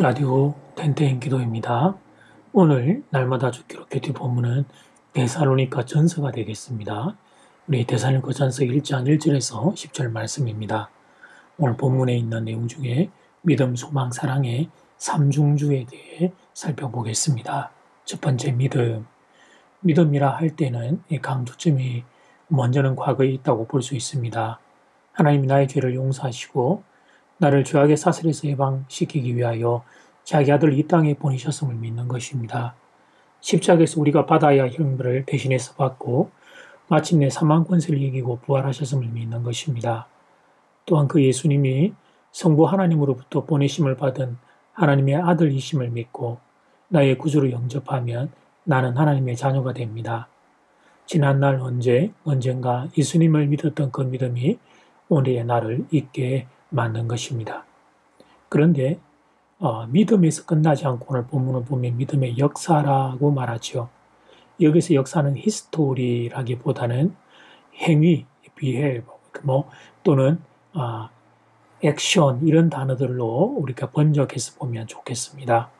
라디오 텐텐 기도입니다. 오늘 날마다 죽기로 큐티 본문은 데살로니가 전서가 되겠습니다. 우리 데살로니가 전서 1장 1절에서 10절 말씀입니다. 오늘 본문에 있는 내용 중에 믿음, 소망, 사랑의 삼중주에 대해 살펴보겠습니다. 첫 번째 믿음. 믿음이라 할 때는 이 강조점이 먼저는 과거에 있다고 볼 수 있습니다. 하나님이 나의 죄를 용서하시고 나를 죄악의 사슬에서 해방시키기 위하여 자기 아들 이 땅에 보내셨음을 믿는 것입니다. 십자가에서 우리가 받아야 할 형벌을 대신해서 받고 마침내 사망 권세를 이기고 부활하셨음을 믿는 것입니다. 또한 그 예수님이 성부 하나님으로부터 보내심을 받은 하나님의 아들이심을 믿고 나의 구주로 영접하면 나는 하나님의 자녀가 됩니다. 지난날 언젠가 예수님을 믿었던 그 믿음이 오늘의 나를 있게 만든 것입니다. 그런데 믿음에서 끝나지 않고 오늘 본문을 보면 믿음의 역사라고 말하죠. 여기서 역사는 히스토리라기보다는 행위, behave, 또는 액션 이런 단어들로 우리가 번역해서 보면 좋겠습니다.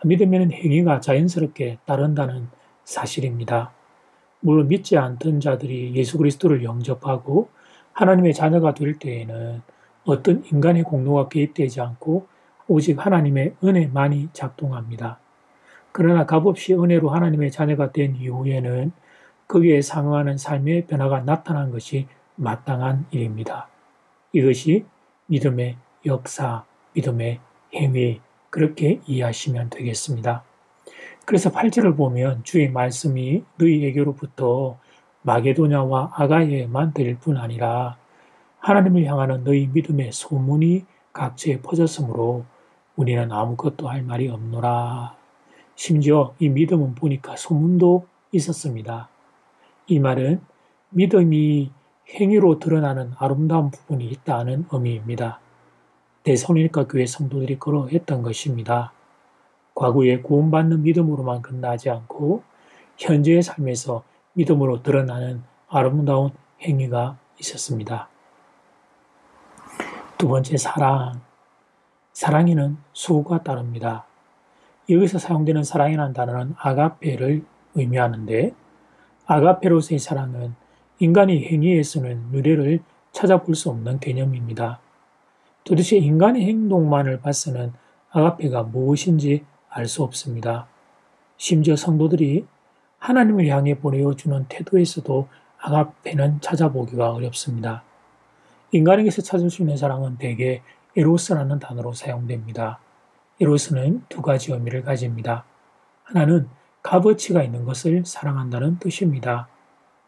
믿음에는 행위가 자연스럽게 따른다는 사실입니다. 물론 믿지 않던 자들이 예수 그리스도를 영접하고 하나님의 자녀가 될 때에는 어떤 인간의 공로가 개입되지 않고 오직 하나님의 은혜만이 작동합니다. 그러나 값없이 은혜로 하나님의 자녀가 된 이후에는 거기에 상응하는 삶의 변화가 나타난 것이 마땅한 일입니다. 이것이 믿음의 역사, 믿음의 행위, 그렇게 이해하시면 되겠습니다. 그래서 8절을 보면 주의 말씀이 너희에게로부터 마게도냐와 아가야에만 들릴 뿐 아니라 하나님을 향하는 너희 믿음의 소문이 각처에 퍼졌으므로 우리는 아무것도 할 말이 없노라. 심지어 이 믿음은 보니까 소문도 있었습니다. 이 말은 믿음이 행위로 드러나는 아름다운 부분이 있다는 의미입니다. 데살로니가 교회 성도들이 그러했던 것입니다. 과거에 구원받는 믿음으로만 끝나지 않고 현재의 삶에서 믿음으로 드러나는 아름다운 행위가 있었습니다. 두 번째, 사랑. 사랑에는 수고가 따릅니다. 여기서 사용되는 사랑이라는 단어는 아가페를 의미하는데 아가페로서의 사랑은 인간의 행위에서는 유래를 찾아볼 수 없는 개념입니다. 도대체 인간의 행동만을 봐서는 아가페가 무엇인지 알 수 없습니다. 심지어 성도들이 하나님을 향해 보내어주는 태도에서도 아가페는 찾아보기가 어렵습니다. 인간에게서 찾을 수 있는 사랑은 대개 에로스라는 단어로 사용됩니다. 에로스는 두 가지 의미를 가집니다. 하나는 값어치가 있는 것을 사랑한다는 뜻입니다.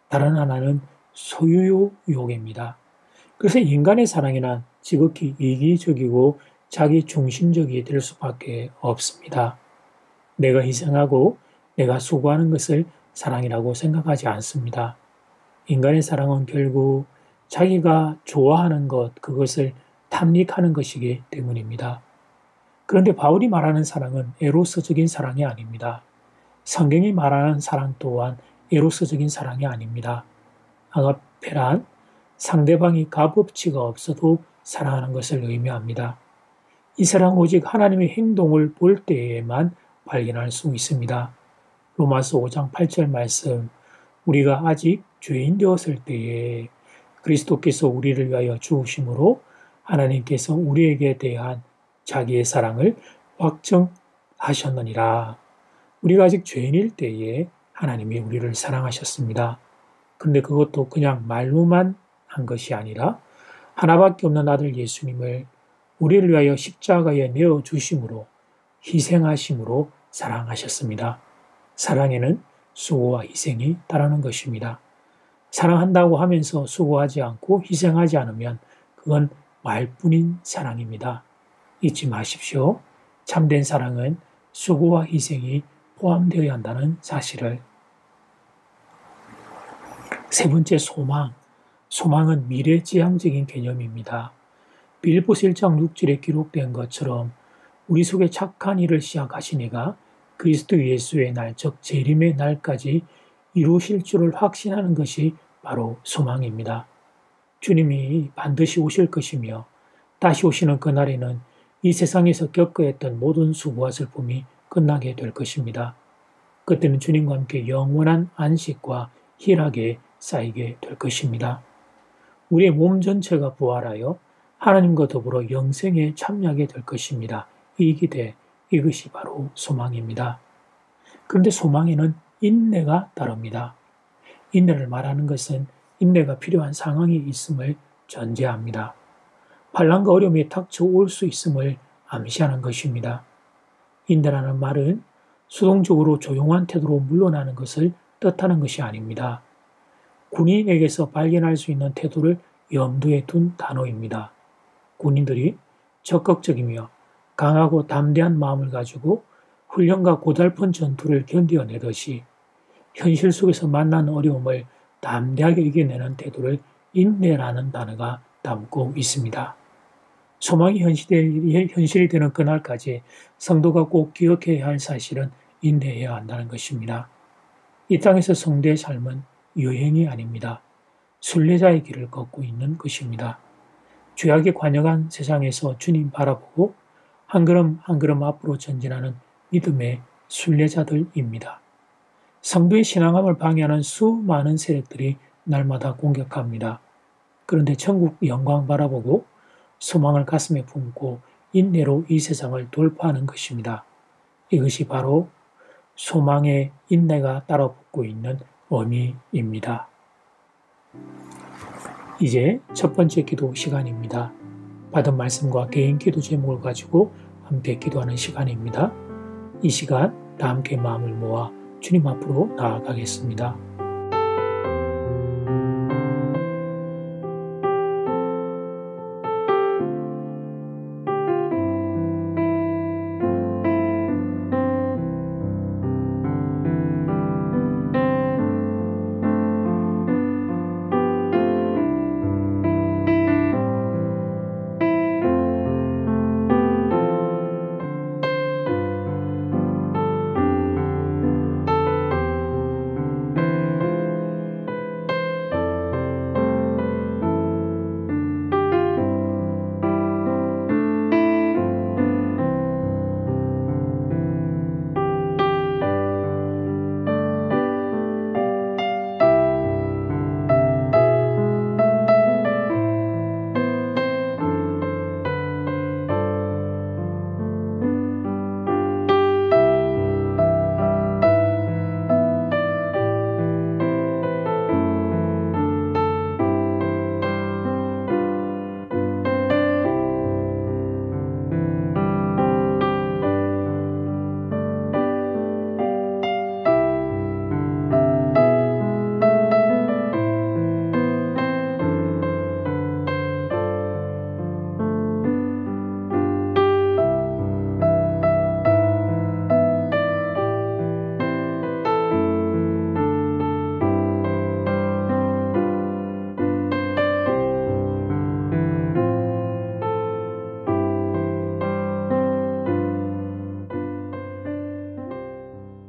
다른 하나는 소유욕 유혹입니다. 그래서 인간의 사랑이란 지극히 이기적이고 자기 중심적이 될 수밖에 없습니다. 내가 희생하고 내가 수고하는 것을 사랑이라고 생각하지 않습니다. 인간의 사랑은 결국 자기가 좋아하는 것, 그것을 탐닉하는 것이기 때문입니다. 그런데 바울이 말하는 사랑은 에로스적인 사랑이 아닙니다. 성경이 말하는 사랑 또한 에로스적인 사랑이 아닙니다. 아가페란 상대방이 값어치가 없어도 사랑하는 것을 의미합니다. 이 사랑은 오직 하나님의 행동을 볼 때에만 발견할 수 있습니다. 로마서 5장 8절 말씀, 우리가 아직 죄인 되었을 때에 그리스도께서 우리를 위하여 죽으심으로 하나님께서 우리에게 대한 자기의 사랑을 확정하셨느니라. 우리가 아직 죄인일 때에 하나님이 우리를 사랑하셨습니다. 그런데 그것도 그냥 말로만 한 것이 아니라 하나밖에 없는 아들 예수님을 우리를 위하여 십자가에 내어주심으로 희생하심으로 사랑하셨습니다. 사랑에는 수고와 희생이 따르는 것입니다. 사랑한다고 하면서 수고하지 않고 희생하지 않으면 그건 말뿐인 사랑입니다. 잊지 마십시오. 참된 사랑은 수고와 희생이 포함되어야 한다는 사실을. 세 번째, 소망. 소망은 미래지향적인 개념입니다. 빌립보서 1장 6절에 기록된 것처럼 우리 속에 착한 일을 시작하신 이가 그리스도 예수의 날, 즉 재림의 날까지 이루실 줄을 확신하는 것이 바로 소망입니다. 주님이 반드시 오실 것이며 다시 오시는 그날에는 이 세상에서 겪어야 했던 모든 수고와 슬픔이 끝나게 될 것입니다. 그때는 주님과 함께 영원한 안식과 희락에 쌓이게 될 것입니다. 우리의 몸 전체가 부활하여 하나님과 더불어 영생에 참여하게 될 것입니다. 이 기대, 이것이 바로 소망입니다. 그런데 소망에는 인내가 따릅니다. 인내를 말하는 것은 인내가 필요한 상황이 있음을 전제합니다. 환난과 어려움이 닥쳐올 수 있음을 암시하는 것입니다. 인내라는 말은 수동적으로 조용한 태도로 물러나는 것을 뜻하는 것이 아닙니다. 군인에게서 발견할 수 있는 태도를 염두에 둔 단어입니다. 군인들이 적극적이며 강하고 담대한 마음을 가지고 훈련과 고달픈 전투를 견뎌내듯이 현실 속에서 만난 어려움을 담대하게 이겨내는 태도를 인내라는 단어가 담고 있습니다. 소망이 현실이 되는 그날까지 성도가 꼭 기억해야 할 사실은 인내해야 한다는 것입니다. 이 땅에서 성도의 삶은 여행이 아닙니다. 순례자의 길을 걷고 있는 것입니다. 죄악에 관여한 세상에서 주님 바라보고 한 걸음 한 걸음 앞으로 전진하는 믿음의 순례자들입니다. 성도의 신앙함을 방해하는 수많은 세력들이 날마다 공격합니다. 그런데 천국 영광 바라보고 소망을 가슴에 품고 인내로 이 세상을 돌파하는 것입니다. 이것이 바로 소망의 인내가 따라붙고 있는 의미입니다. 이제 첫 번째 기도 시간입니다. 받은 말씀과 개인 기도 제목을 가지고 함께 기도하는 시간입니다. 이 시간 다 함께 마음을 모아 주님 앞으로 나아가겠습니다.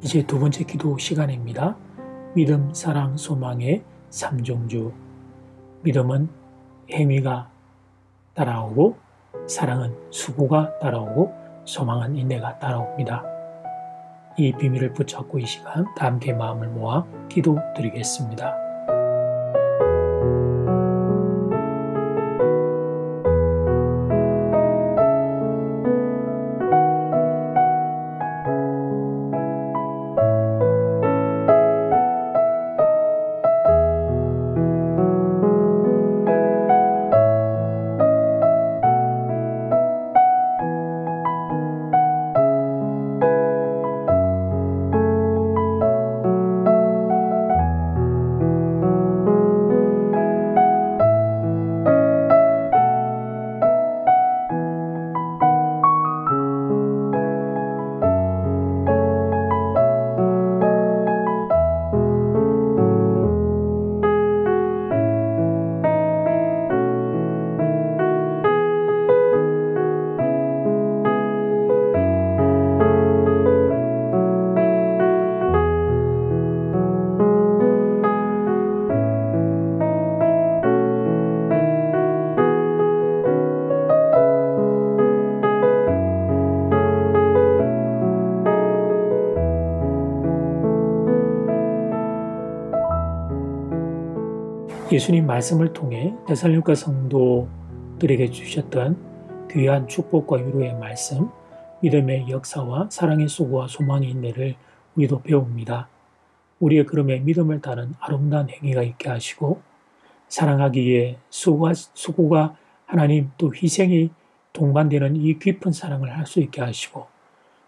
이제 두 번째 기도 시간입니다. 믿음, 사랑, 소망의 삼중주. 믿음은 행위가 따라오고, 사랑은 수고가 따라오고, 소망은 인내가 따라옵니다. 이 비밀을 붙잡고 이 시간 다 함께 마음을 모아 기도 드리겠습니다. 예수님 말씀을 통해 데살로니가 성도들에게 주셨던 귀한 축복과 위로의 말씀, 믿음의 역사와 사랑의 수고와 소망의 인내를 우리도 배웁니다. 우리의 걸음에 믿음을 따른 아름다운 행위가 있게 하시고 사랑하기에 수고가 하나님 또 희생이 동반되는 이 깊은 사랑을 할 수 있게 하시고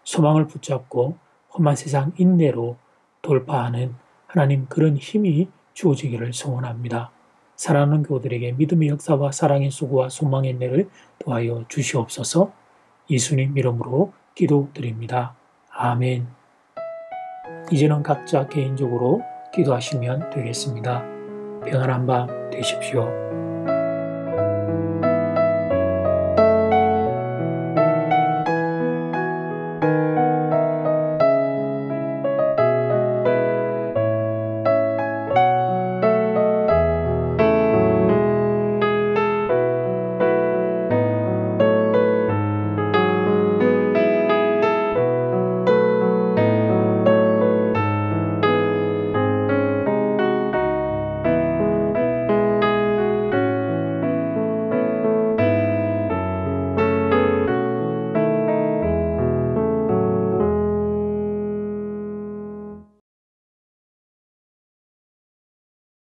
소망을 붙잡고 험한 세상 인내로 돌파하는 하나님 그런 힘이 주어지기를 소원합니다. 사랑하는 교우들에게 믿음의 역사와 사랑의 수고와 소망의 인내를 더하여 주시옵소서. 예수님 이름으로 기도드립니다. 아멘. 이제는 각자 개인적으로 기도하시면 되겠습니다. 평안한 밤 되십시오.